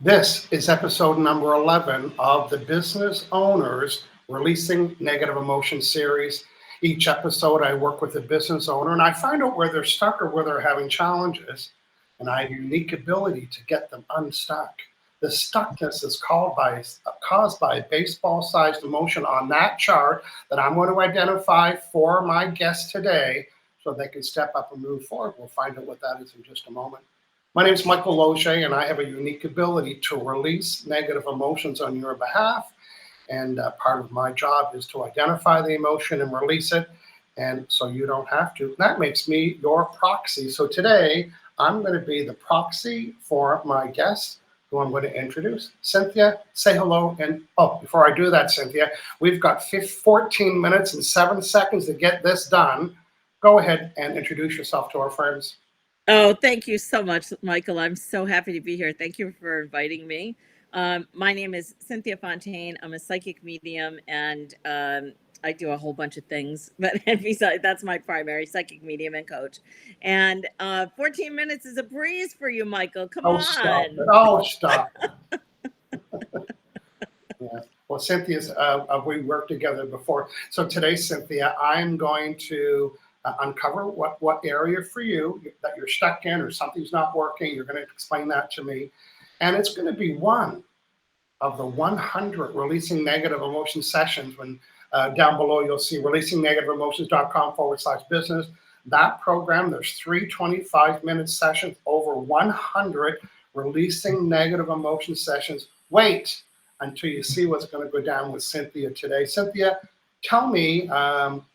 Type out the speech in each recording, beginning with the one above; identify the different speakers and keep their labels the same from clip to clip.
Speaker 1: This is episode number 11 of the Business Owners Releasing Negative Emotions series. Each episode, I work with a business owner and I find out where they're stuck or where they're having challenges, and I have a unique ability to get them unstuck. The stuckness is caused by a baseball-sized emotion on that chart that I'm going to identify for my guest today so they can step up and move forward. We'll find out what that is in just a moment. My name is Michael Losier, and I have a unique ability to release negative emotions on your behalf. And part of my job is to identify the emotion and release it, and so you don't have to. That makes me your proxy. So today, I'm going to be the proxy for my guest, who I'm going to introduce. Cynthia, say hello. And before I do that, Cynthia, we've got 14 minutes and 7 seconds to get this done. Go ahead and introduce yourself to our friends.
Speaker 2: Oh, thank you so much, Michael. I'm so happy to be here. Thank you for inviting me. My name is Cynthia Fontaine. I'm a psychic medium, and I do a whole bunch of things. But besides, that's my primary psychic medium and coach. And 14 minutes is a breeze for you, Michael. Come on.
Speaker 1: Stop. Yeah. Well, Cynthia's, we worked together before. So today, Cynthia, I'm going to uncover what area for you that you're stuck in or something's not working. You're going to explain that to me. And it's going to be one of the 100 Releasing Negative Emotions sessions. When down below, you'll see releasingnegativeemotions.com/business. That program, there's 3 25-minute sessions, over 100 Releasing Negative Emotion sessions. Wait until you see what's going to go down with Cynthia today. Cynthia, tell me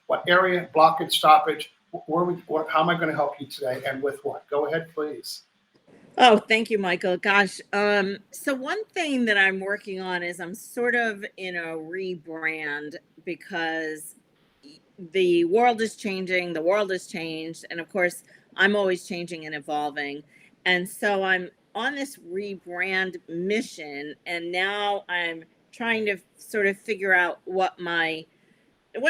Speaker 1: what area, blockage, stoppage, how am I going to help you today and with what? Go ahead, please.
Speaker 2: Oh, thank you, Michael. Gosh. So one thing that I'm working on is I'm sort of in a rebrand because the world is changing, the world has changed, and of course, I'm always changing and evolving. And so I'm on this rebrand mission, and now I'm trying to sort of figure out what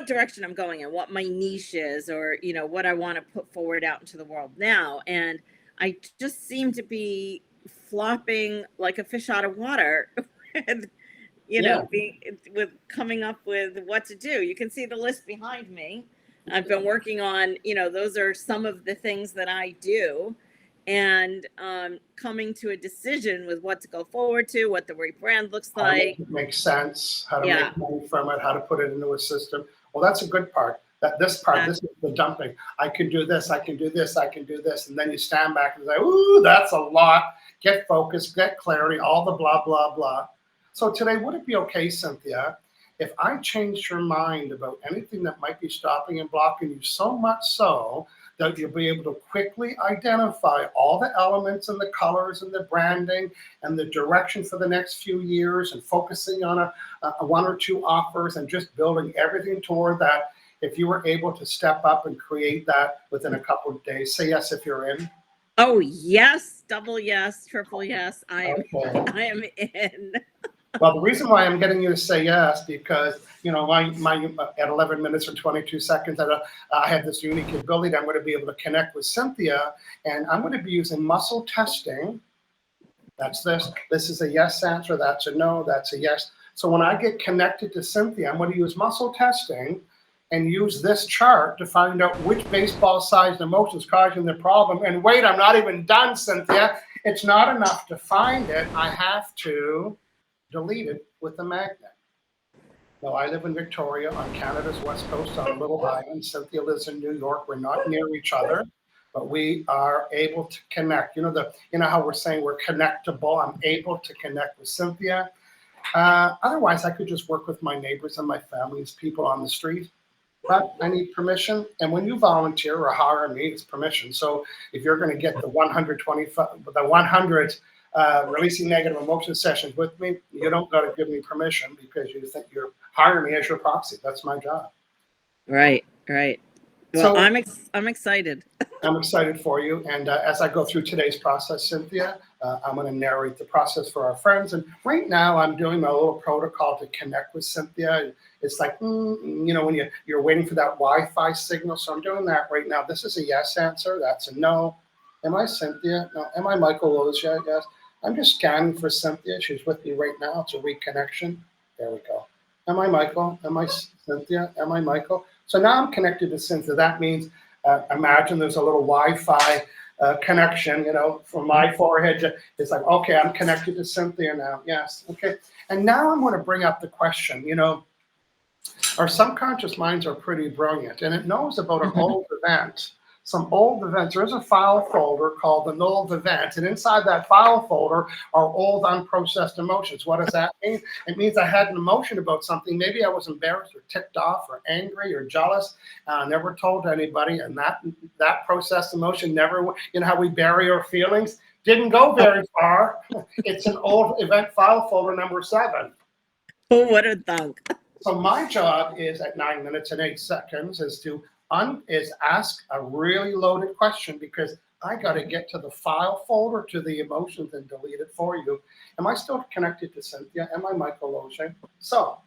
Speaker 2: direction I'm going in, what my niche is, or, what I want to put forward out into the world now. And I just seem to be flopping like a fish out of water with, with coming up with what to do. You can see the list behind me. I've been working on, those are some of the things that I do, and coming to a decision with what to go forward to, what the rebrand looks like.
Speaker 1: How to make sense, how to make money from it, how to put it into a system. Well, that's a good part. This is the dumping. I can do this, I can do this, I can do this. And then you stand back and say, ooh, that's a lot. Get focused, get clarity, all the blah, blah, blah. So today, would it be okay, Cynthia, if I changed your mind about anything that might be stopping and blocking you, so much so that you'll be able to quickly identify all the elements and the colors and the branding and the direction for the next few years, and focusing on a 1 or 2 offers and just building everything toward that? If you were able to step up and create that within a couple of days, say yes if you're in.
Speaker 2: Oh, yes. Double yes, triple yes. I am in.
Speaker 1: Well, the reason why I'm getting you to say yes, because, my at 11 minutes and 22 seconds, I have this unique ability that I'm going to be able to connect with Cynthia, and I'm going to be using muscle testing. That's this. This is a yes answer. That's a no. That's a yes. So when I get connected to Cynthia, I'm going to use muscle testing and use this chart to find out which baseball-sized emotion is causing the problem. And wait, I'm not even done, Cynthia. It's not enough to find it. I have to delete it with a magnet. Now, I live in Victoria on Canada's west coast on a little island. Cynthia lives in New York. We're not near each other, but we are able to connect. You know how we're saying we're connectable. I'm able to connect with Cynthia. Otherwise, I could just work with my neighbors and my family's people on the street. But I need permission. And when you volunteer or hire me, it's permission. So if you're going to get the 100 Releasing Negative Emotions sessions with me, you don't got to give me permission because you think you're hiring me as your proxy. That's my job.
Speaker 2: Right. Well, so, I'm excited.
Speaker 1: I'm excited for you. And as I go through today's process, Cynthia, I'm going to narrate the process for our friends. And right now I'm doing my little protocol to connect with Cynthia. It's like, when you're waiting for that Wi-Fi signal. So I'm doing that right now. This is a yes answer. That's a no. Am I Cynthia? No. Am I Michael Losier? Yes. I'm just scanning for Cynthia. She's with me right now. It's a reconnection. There we go. Am I Michael? Am I Cynthia? Am I Michael? So now I'm connected to Cynthia. That means, imagine there's a little Wi-Fi connection, from my forehead. It's like, okay, I'm connected to Cynthia now. Yes. Okay. And now I'm going to bring up the question, our subconscious minds are pretty brilliant, and it knows about an old event. Some old events. There's a file folder called an old event, and inside that file folder are old unprocessed emotions. What does that mean? It means I had an emotion about something. Maybe I was embarrassed or ticked off or angry or jealous. I never told anybody, and that processed emotion never. How we bury our feelings didn't go very far. It's an old event file folder number 7.
Speaker 2: Oh, what a thunk.
Speaker 1: So my job is at 9 minutes and 8 seconds is to ask a really loaded question, because I got to get to the file folder, to the emotions, and delete it for you. Am I still connected to Cynthia? Am I Michael Losier? So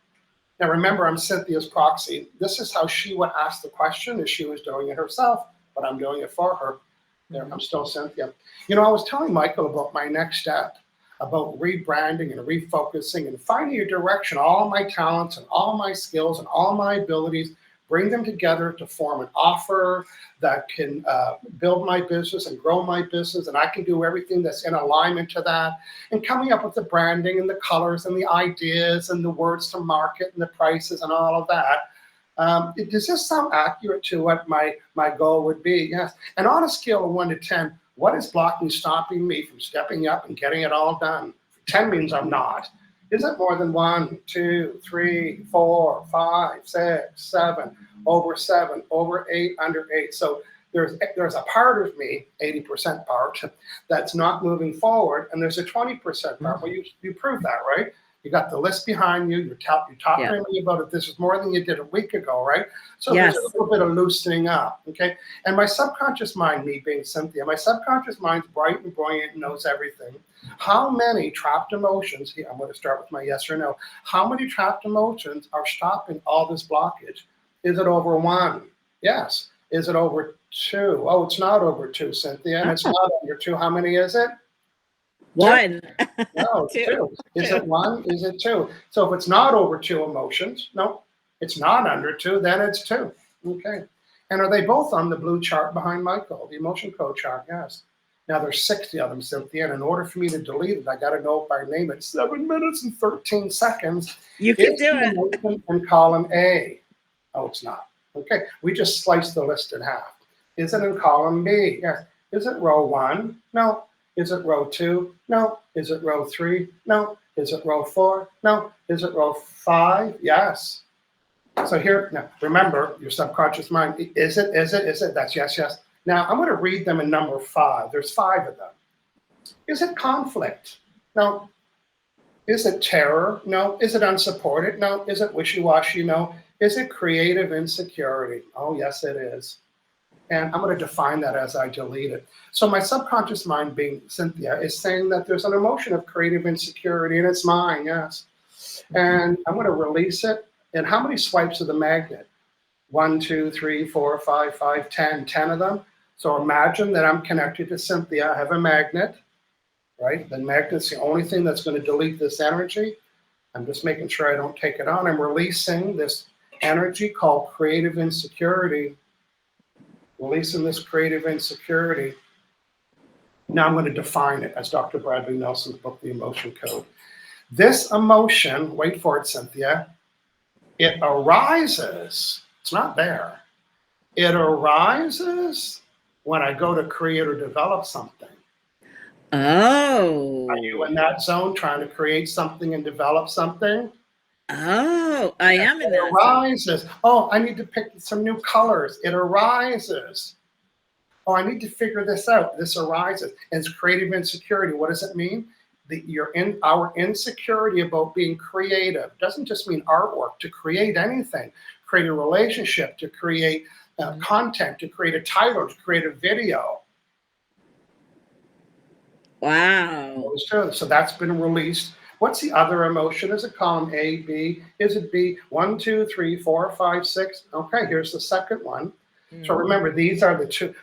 Speaker 1: now remember, I'm Cynthia's proxy. This is how she would ask the question if she was doing it herself, but I'm doing it for her. There, I'm still Cynthia. I was telling Michael about my next step, about rebranding and refocusing and finding a direction, all my talents and all my skills and all my abilities, bring them together to form an offer that can build my business and grow my business, and I can do everything that's in alignment to that, and coming up with the branding and the colors and the ideas and the words to market and the prices and all of that. Does this sound accurate to what my goal would be? Yes. And on a scale of 1 to 10, what is blocking, stopping me from stepping up and getting it all done? 10 means I'm not. Is it more than 1, 2, 3, 4, 5, 6, 7, over 7, over 8, under 8? So there's a part of me, 80% part, that's not moving forward, and there's a 20% part. Well, you proved that, right? You got the list behind you. You're talking to me about it. This is more than you did a week ago, right? So there's a little bit of loosening up, okay? And my subconscious mind, me being Cynthia, my subconscious mind's bright and brilliant and knows everything. How many trapped emotions, here, I'm going to start with my yes or no. How many trapped emotions are stopping all this blockage? Is it over 1? Yes. Is it over 2? Oh, it's not over 2, Cynthia, and it's not under 2. How many is it?
Speaker 2: 1.
Speaker 1: No, 2. Is it 1? Is it 2? So if it's not over 2 emotions, no, it's not under 2, then it's 2. Okay. And are they both on the blue chart behind Michael, the emotion code chart? Yes. Now there's 60 of them, Cynthia, and in order for me to delete it, I got to know by name at 7 minutes and 13 seconds.
Speaker 2: You can do it.
Speaker 1: In column A. Oh, it's not. Okay. We just sliced the list in half. Is it in column B? Yes. Is it row 1? No. Is it row 2? No. Is it row 3? No. Is it row 4? No. Is it row 5? Yes. So here, now remember your subconscious mind. Is it? That's yes, yes. Now I'm going to read them in number 5. There's 5 of them. Is it conflict? No. Is it terror? No. Is it unsupported? No. Is it wishy-washy? No. Is it creative insecurity? Oh, yes, it is. And I'm going to define that as I delete it. So my subconscious mind, being Cynthia, is saying that there's an emotion of creative insecurity, and it's mine, yes. And I'm going to release it. And how many swipes of the magnet? 1, 2, 3, 4, 5, 5, 10, 10 of them. So imagine that I'm connected to Cynthia. I have a magnet, right? The magnet's the only thing that's going to delete this energy. I'm just making sure I don't take it on. I'm releasing this energy called creative insecurity. Releasing this creative insecurity. Now I'm going to define it as Dr. Bradley Nelson's book, The Emotion Code. This emotion, wait for it, Cynthia, it arises. It's not there. It arises when I go to create or develop something.
Speaker 2: Oh.
Speaker 1: Are you in that zone trying to create something and develop something?
Speaker 2: Oh, I am in that.
Speaker 1: It arises. Oh, I need to pick some new colors. It arises. Oh, I need to figure this out. This arises. And it's creative insecurity. What does it mean? Our insecurity about being creative doesn't just mean artwork. To create anything, create a relationship, to create content, to create a title, to create a video.
Speaker 2: Wow.
Speaker 1: So that's been released. What's the other emotion? Is it column A, B? Is it B? 1, 2, 3, 4, 5, 6. Okay, here's the second one. So remember, these are the 2,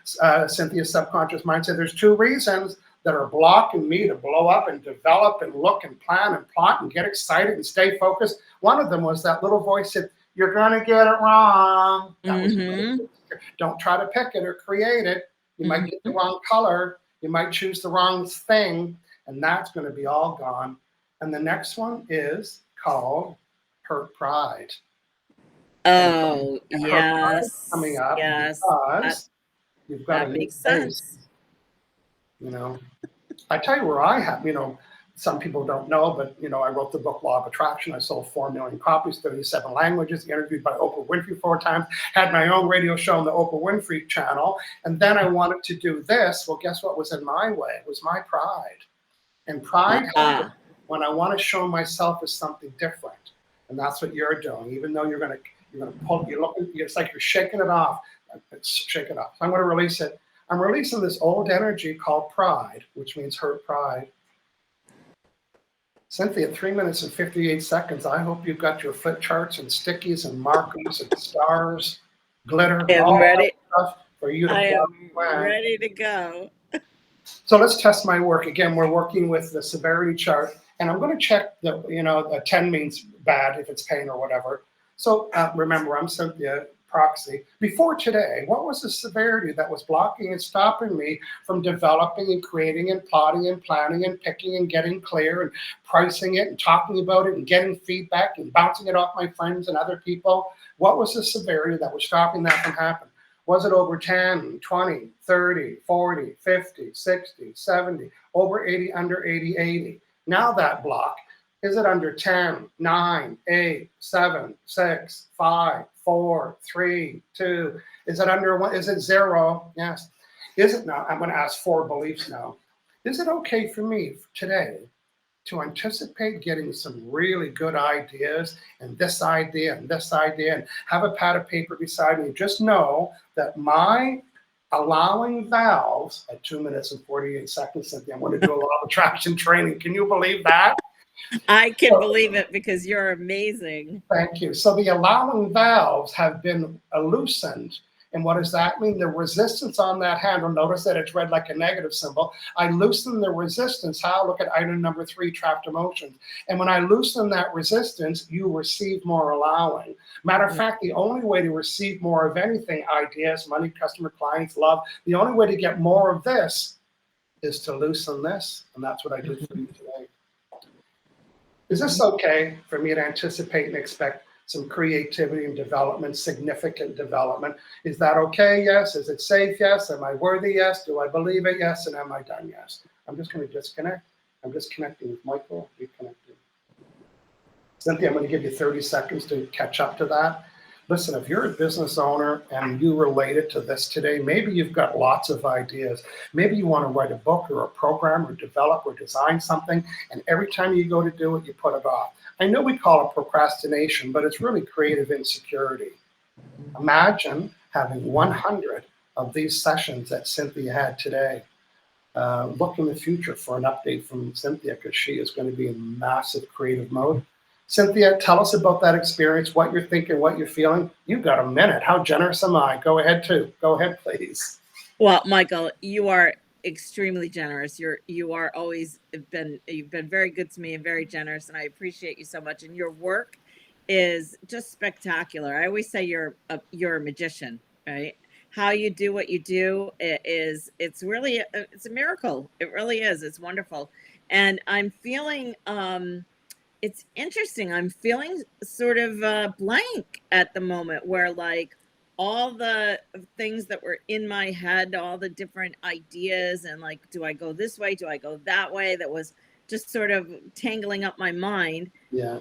Speaker 1: Cynthia's subconscious mind said there's 2 reasons that are blocking me to blow up and develop and look and plan and plot and get excited and stay focused. One of them was that little voice said, "You're going to get it wrong." That was don't try to pick it or create it. You might get the wrong color. You might choose the wrong thing, and that's going to be all gone. And the next one is called hurt pride.
Speaker 2: Oh, yes.
Speaker 1: Coming up because you've got
Speaker 2: that makes sense.
Speaker 1: You know, I tell you where I have, some people don't know, but, I wrote the book Law of Attraction. I sold 4 million copies, 37 languages, interviewed by Oprah Winfrey 4 times, had my own radio show on the Oprah Winfrey channel. And then I wanted to do this. Well, guess what was in my way? It was my pride. And pride happens when I want to show myself as something different. And that's what you're doing. Even though you're going to pull, it's like you're shaking it off. Shake it off. So I'm going to release it. I'm releasing this old energy called pride, which means hurt pride. Cynthia, 3 minutes and 58 seconds. I hope you've got your flip charts and stickies and markers and stars, glitter, all that stuff for you to
Speaker 2: I am ready to go.
Speaker 1: So let's test my work. Again, we're working with the severity chart, and I'm going to check the, a 10 means bad if it's pain or whatever. So remember, I'm Cynthia, proxy. Before today, what was the severity that was blocking and stopping me from developing and creating and plotting and planning and picking and getting clear and pricing it and talking about it and getting feedback and bouncing it off my friends and other people? What was the severity that was stopping that from happening? Was it over 10, 20, 30, 40, 50, 60, 70, over 80, under 80, 80? Now that block, is it under 10, 9, 8, 7, 6, 5, 4, 3, 2? Is it under 1? Is it 0? Yes. Is it not? I'm going to ask 4 beliefs now. Is it okay for me today to anticipate getting some really good ideas and this idea and this idea and have a pad of paper beside me? Just know that my allowing valves at 2 minutes and 48 seconds, Cynthia, I'm going to do a law of attraction training. Can you believe that?
Speaker 2: I can believe it because you're amazing.
Speaker 1: Thank you. So the allowing valves have been loosened. And what does that mean? The resistance on that handle, notice that it's red like a negative symbol. I loosen the resistance. How? Look at item number 3, trapped emotions. And when I loosen that resistance, you receive more allowing. Matter of fact, the only way to receive more of anything, ideas, money, customer, clients, love, the only way to get more of this is to loosen this. And that's what I did for you today. Is this okay for me to anticipate and expect some creativity and development, significant development? Is that okay? Yes. Is it safe? Yes. Am I worthy? Yes. Do I believe it? Yes. And am I done? Yes. I'm just going to disconnect. I'm just connecting with Michael. Reconnecting. Cynthia, I'm going to give you 30 seconds to catch up to that. Listen, if you're a business owner and you related to this today, maybe you've got lots of ideas. Maybe you want to write a book or a program or develop or design something, and every time you go to do it, you put it off. I know we call it procrastination, but it's really creative insecurity. Imagine having 100 of these sessions that Cynthia had today. Look in the future for an update from Cynthia because she is going to be in massive creative mode. Cynthia, tell us about that experience, what you're thinking, what you're feeling. You've got a minute. How generous am I? Go ahead, too. Go ahead, please.
Speaker 2: Well, Michael, you are extremely generous. You've been very good to me and very generous, and I appreciate you so much. And your work is just spectacular. I always say you're a magician, right? How you do what you do it's a miracle. It really is. It's wonderful. And I'm feeling it's interesting. I'm feeling sort of blank at the moment where like all the things that were in my head, all the different ideas and like, do I go this way? Do I go that way? That was just sort of tangling up my mind.
Speaker 1: Yeah.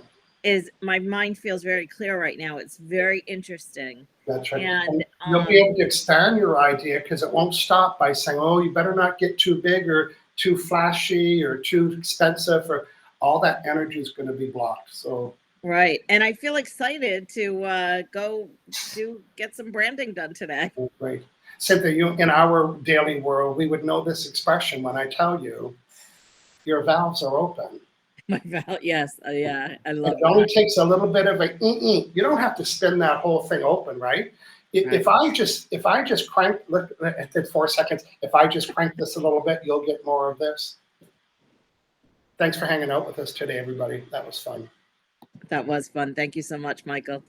Speaker 2: My mind feels very clear right now. It's very interesting.
Speaker 1: That's right.
Speaker 2: And
Speaker 1: you'll be able to expand your idea because it won't stop by saying, oh, you better not get too big or too flashy or too expensive, or all that energy is going to be blocked. So
Speaker 2: right. And I feel excited to go get some branding done today.
Speaker 1: Great. Cynthia, in our daily world, we would know this expression when I tell you your valves are open.
Speaker 2: My valve, yes. Yeah, I love
Speaker 1: it. It only takes a little bit of a, you don't have to spin that whole thing open, right? If I just crank, look at 4 seconds, if I just crank this a little bit, you'll get more of this. Thanks for hanging out with us today, everybody. That was fun.
Speaker 2: That was fun. Thank you so much, Michael.